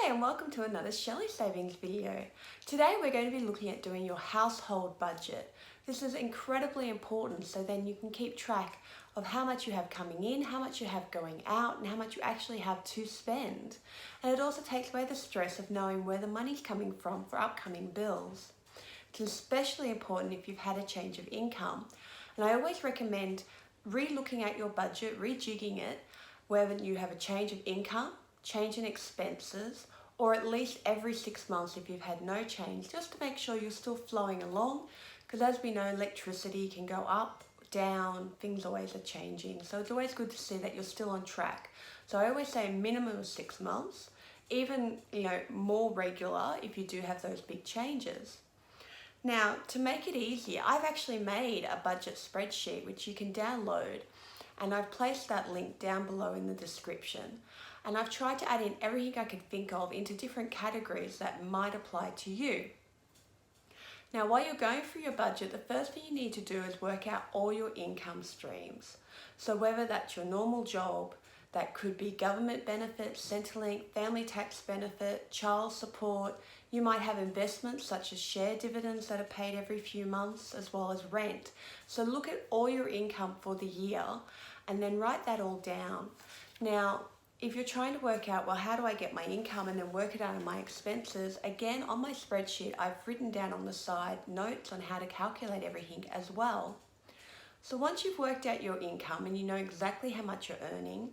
Hi and welcome to another Shelley Savings video. Today we're going to be looking at doing your household budget. This is incredibly important so then you can keep track of how much you have coming in, how much you have going out and how much you actually have to spend. And it also takes away the stress of knowing where the money's coming from for upcoming bills. It's especially important if you've had a change of income. And I always recommend re-looking at your budget, rejigging it, whether you have a change of income, change in expenses, or at least every 6 months if you've had no change, just to make sure you're still flowing along, because as we know, electricity can go up, down, things always are changing. So it's always good to see that you're still on track. So I always say a minimum of 6 months, even more regular if you do have those big changes. Now, to make it easier, I've actually made a budget spreadsheet which you can download, and I've placed that link down below in the description. And I've tried to add in everything I could think of into different categories that might apply to you. Now, while you're going through your budget, the first thing you need to do is work out all your income streams. So whether that's your normal job, that could be government benefits, Centrelink, family tax benefit, child support. You might have investments such as share dividends that are paid every few months, as well as rent. So look at all your income for the year and then write that all down. Now, if you're trying to work out, well, how do I get my income and then work it out on my expenses? Again, on my spreadsheet, I've written down on the side notes on how to calculate everything as well. So once you've worked out your income and you know exactly how much you're earning,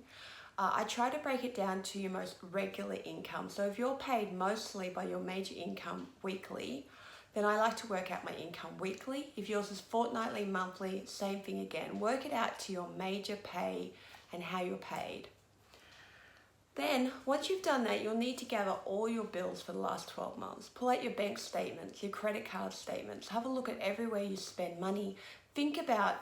I try to break it down to your most regular income. So if you're paid mostly by your major income weekly, then I like to work out my income weekly. If yours is fortnightly, monthly, same thing again. Work it out to your major pay and how you're paid. Then, once you've done that, you'll need to gather all your bills for the last 12 months. Pull out your bank statements, your credit card statements. Have a look at everywhere you spend money. Think about,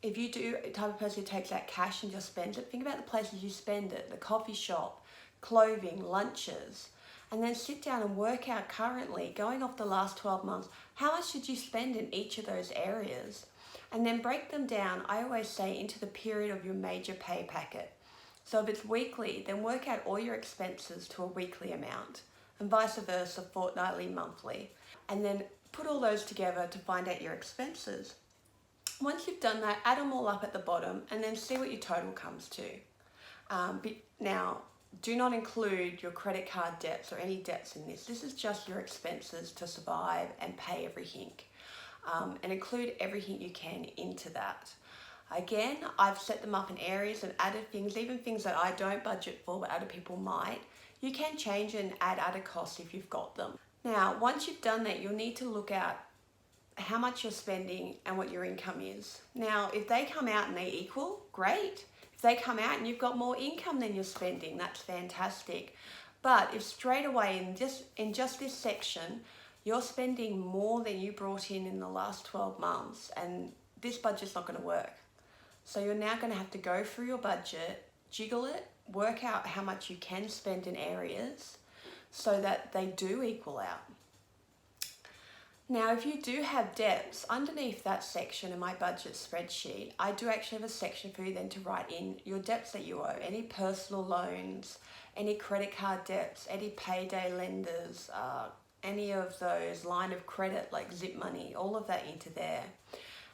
if you do the type of person who takes out cash and just spends it, think about the places you spend it, the coffee shop, clothing, lunches. And then sit down and work out currently, going off the last 12 months, how much did you spend in each of those areas? And then break them down, I always say, into the period of your major pay packet. So if it's weekly, then work out all your expenses to a weekly amount, and vice versa, fortnightly, monthly, and then put all those together to find out your expenses. Once you've done that, add them all up at the bottom and then see what your total comes to. Now, do not include your credit card debts or any debts in this. This is just your expenses to survive and pay everything, and include everything you can into that. Again, I've set them up in areas and added things, even things that I don't budget for but other people might. You can change and add other costs if you've got them. Now, once you've done that, you'll need to look at how much you're spending and what your income is. Now, if they come out and they equal, great. If they come out and you've got more income than you're spending, that's fantastic. But if straight away in just this section, you're spending more than you brought in the last 12 months, and this budget's not going to work. So you're now going to have to go through your budget, jiggle it, work out how much you can spend in areas so that they do equal out. Now, if you do have debts, underneath that section in my budget spreadsheet, I do actually have a section for you then to write in your debts that you owe, any personal loans, any credit card debts, any payday lenders, any of those line of credit like Zip Money, all of that into there.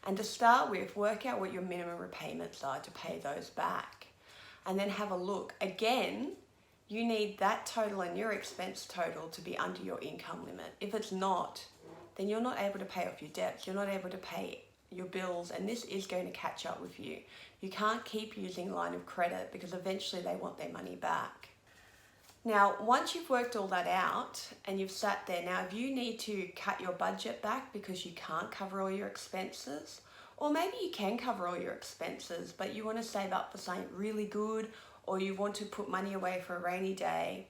And to start with, work out what your minimum repayments are to pay those back. And then have a look. Again, you need that total and your expense total to be under your income limit. If it's not, then you're not able to pay off your debts. You're not able to pay your bills, and this is going to catch up with you. You can't keep using line of credit because eventually they want their money back. Now, once you've worked all that out and you've sat there, now if you need to cut your budget back because you can't cover all your expenses, or maybe you can cover all your expenses, but you want to save up for something really good, or you want to put money away for a rainy day,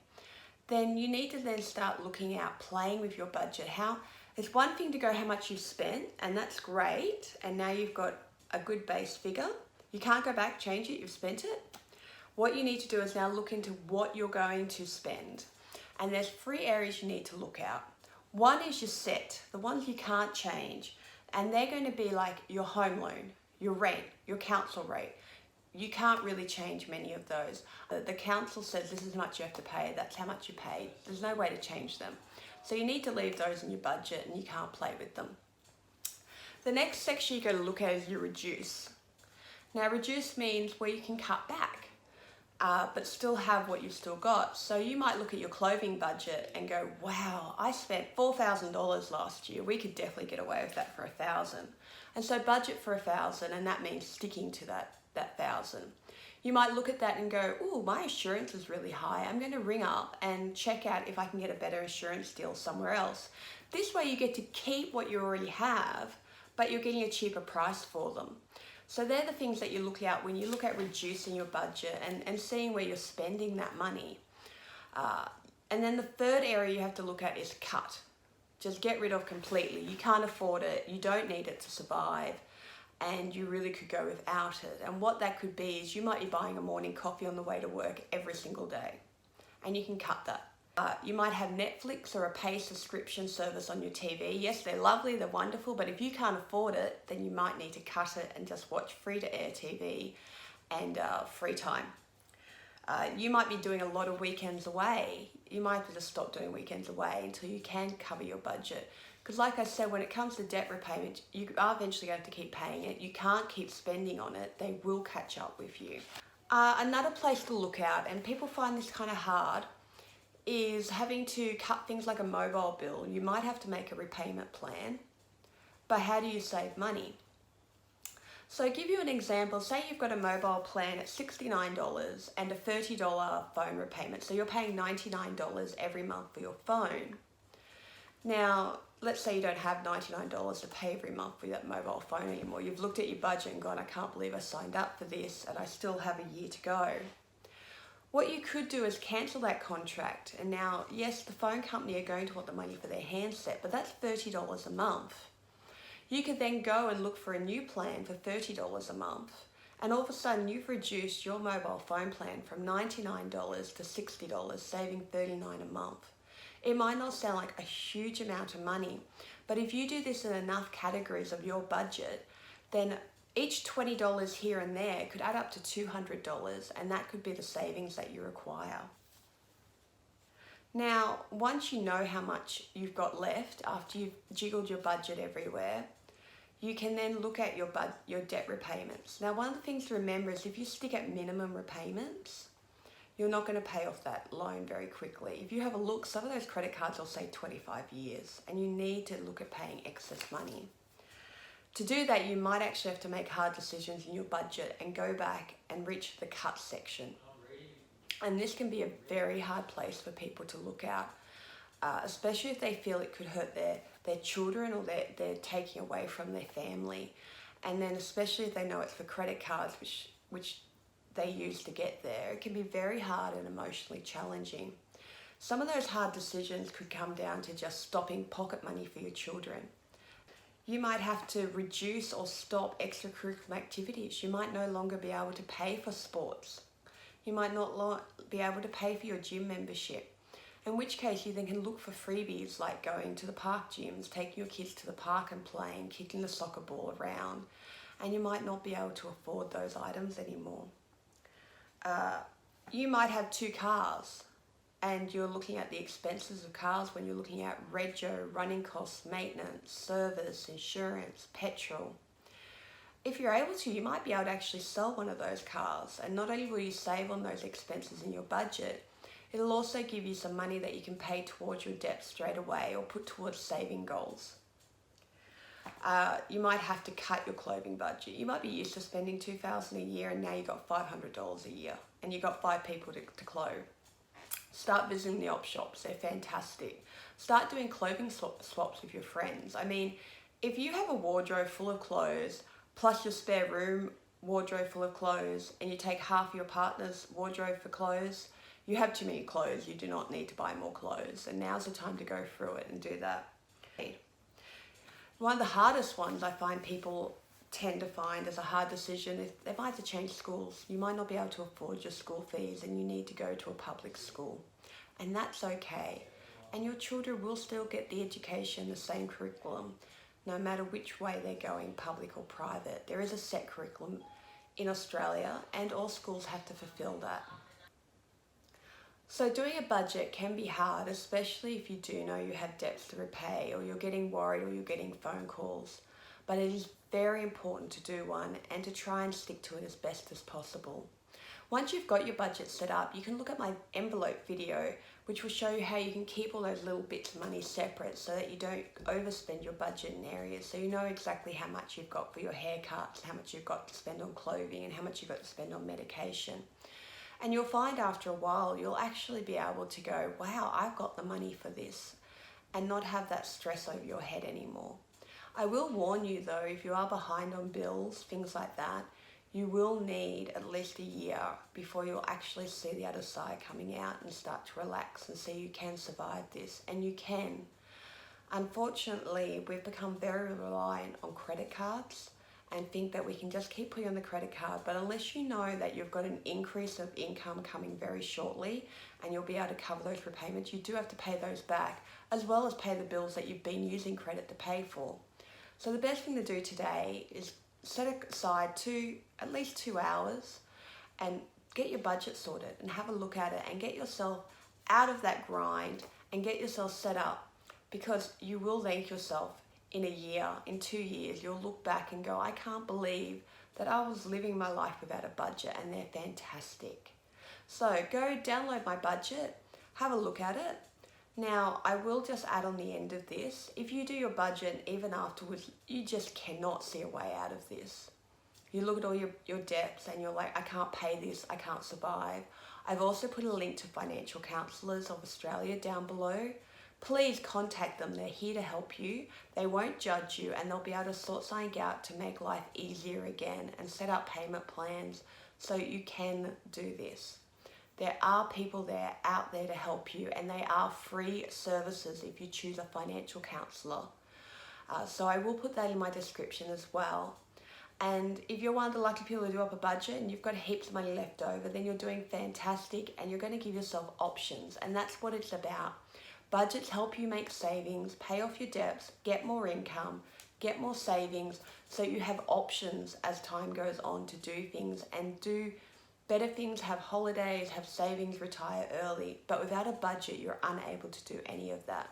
then you need to then start looking at playing with your budget. It's one thing to go how much you've spent, and that's great, and now you've got a good base figure. You can't go back, change it, you've spent it. What you need to do is now look into what you're going to spend. And there's 3 areas you need to look at. One is your set, the ones you can't change. And they're going to be like your home loan, your rent, your council rate, you can't really change many of those. The council says this is how much you have to pay, that's how much you pay. There's no way to change them. So you need to leave those in your budget and you can't play with them. The next section you're going to look at is your reduce. Now reduce means where you can cut back, but still have what you've still got. So you might look at your clothing budget and go, wow, I spent $4,000 last year. We could definitely get away with that for $1,000. And so budget for $1,000, and that means sticking to that $1,000. You might look at that and go, oh, my insurance is really high. I'm going to ring up and check out if I can get a better insurance deal somewhere else. This way you get to keep what you already have, but you're getting a cheaper price for them. So they're the things that you look at when you look at reducing your budget and seeing where you're spending that money. And then the third area you have to look at is cut. Just get rid of completely. You can't afford it. You don't need it to survive. And you really could go without it. And what that could be is you might be buying a morning coffee on the way to work every single day. And you can cut that. You might have Netflix or a paid subscription service on your TV. Yes, they're lovely, they're wonderful, but if you can't afford it, then you might need to cut it and just watch free-to-air TV and free time. You might be doing a lot of weekends away. You might have to just stop doing weekends away until you can cover your budget. Because like I said, when it comes to debt repayment, you are eventually going to have to keep paying it. You can't keep spending on it. They will catch up with you. Another place to look at, and people find this kind of hard, is having to cut things like a mobile bill. You might have to make a repayment plan, but how do you save money? So I'll give you an example. Say you've got a mobile plan at $69 and a $30 phone repayment. So you're paying $99 every month for your phone. Now, let's say you don't have $99 to pay every month for that mobile phone anymore. You've looked at your budget and gone, I can't believe I signed up for this and I still have a year to go. What you could do is cancel that contract. And now, yes, the phone company are going to want the money for their handset, but that's $30 a month. You could then go and look for a new plan for $30 a month. And all of a sudden, you've reduced your mobile phone plan from $99 to $60, saving $39 a month. It might not sound like a huge amount of money, but if you do this in enough categories of your budget, then each $20 here and there could add up to $200, and that could be the savings that you require. Now, once you know how much you've got left after you've jiggled your budget everywhere, you can then look at your debt repayments. Now, one of the things to remember is if you stick at minimum repayments, you're not going to pay off that loan very quickly. If you have a look, some of those credit cards will say 25 years, and you need to look at paying excess money. To do that, you might actually have to make hard decisions in your budget and go back and reach the cut section. And this can be a very hard place for people to look at, especially if they feel it could hurt their children or they're taking away from their family. And then especially if they know it's for credit cards, which they use to get there, it can be very hard and emotionally challenging. Some of those hard decisions could come down to just stopping pocket money for your children. You might have to reduce or stop extracurricular activities. You might no longer be able to pay for sports. You might not be able to pay for your gym membership, in which case you then can look for freebies like going to the park gyms, taking your kids to the park and playing, kicking the soccer ball around, and you might not be able to afford those items anymore. You might have 2 cars, and you're looking at the expenses of cars when you're looking at rego, running costs, maintenance, service, insurance, petrol. If you're able to, you might be able to actually sell one of those cars, and not only will you save on those expenses in your budget, it'll also give you some money that you can pay towards your debt straight away or put towards saving goals. You might have to cut your clothing budget. You might be used to spending $2,000 a year and now you've got $500 a year and you've got 5 people to clothe. Start visiting the op shops, they're fantastic. Start doing clothing swaps with your friends. I mean, if you have a wardrobe full of clothes, plus your spare room wardrobe full of clothes, and you take half your partner's wardrobe for clothes, you have too many clothes. You do not need to buy more clothes, and now's the time to go through it and do that. One of the hardest ones I find people tend to find as a hard decision is they might have to change schools. You might not be able to afford your school fees and you need to go to a public school, and that's okay. And your children will still get the education, the same curriculum, no matter which way they're going, public or private. There is a set curriculum in Australia, and all schools have to fulfill that. So doing a budget can be hard, especially if you do know you have debts to repay, or you're getting worried, or you're getting phone calls. But it is very important to do one and to try and stick to it as best as possible. Once you've got your budget set up, you can look at my envelope video, which will show you how you can keep all those little bits of money separate so that you don't overspend your budget in areas. So you know exactly how much you've got for your haircuts, how much you've got to spend on clothing, and how much you've got to spend on medication. And you'll find after a while, you'll actually be able to go, wow, I've got the money for this, and not have that stress over your head anymore. I will warn you though, if you are behind on bills, things like that, you will need at least a year before you'll actually see the other side coming out and start to relax and see you can survive this, and you can. Unfortunately, we've become very reliant on credit cards and think that we can just keep putting on the credit card, but unless you know that you've got an increase of income coming very shortly and you'll be able to cover those repayments, you do have to pay those back, as well as pay the bills that you've been using credit to pay for. So the best thing to do today is set aside at least 2 hours and get your budget sorted and have a look at it and get yourself out of that grind and get yourself set up, because you will thank yourself in a year, in 2 years. You'll look back and go, I can't believe that I was living my life without a budget, and they're fantastic. So go download my budget, have a look at it. Now, I will just add on the end of this, if you do your budget, even afterwards, you just cannot see a way out of this. You look at all your debts and you're like, I can't pay this, I can't survive. I've also put a link to Financial Counsellors of Australia down below. Please contact them, they're here to help you. They won't judge you, and they'll be able to sort something out to make life easier again and set up payment plans so you can do this. There are people out there to help you, and they are free services if you choose a financial counsellor. So I will put that in my description as well. And if you're one of the lucky people who do up a budget and you've got heaps of money left over, then you're doing fantastic, and you're going to give yourself options, and that's what it's about. Budgets help you make savings, pay off your debts, get more income, get more savings, so you have options as time goes on to do things and do better things, have holidays, have savings, retire early. But without a budget, you're unable to do any of that.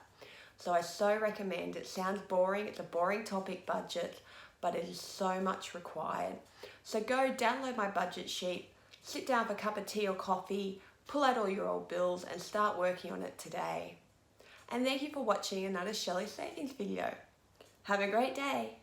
So I so recommend it. Sounds boring, it's a boring topic, budget, but it is so much required. So go download my budget sheet, sit down for a cup of tea or coffee, pull out all your old bills and start working on it today. And thank you for watching another Shelley Savings video. Have a great day.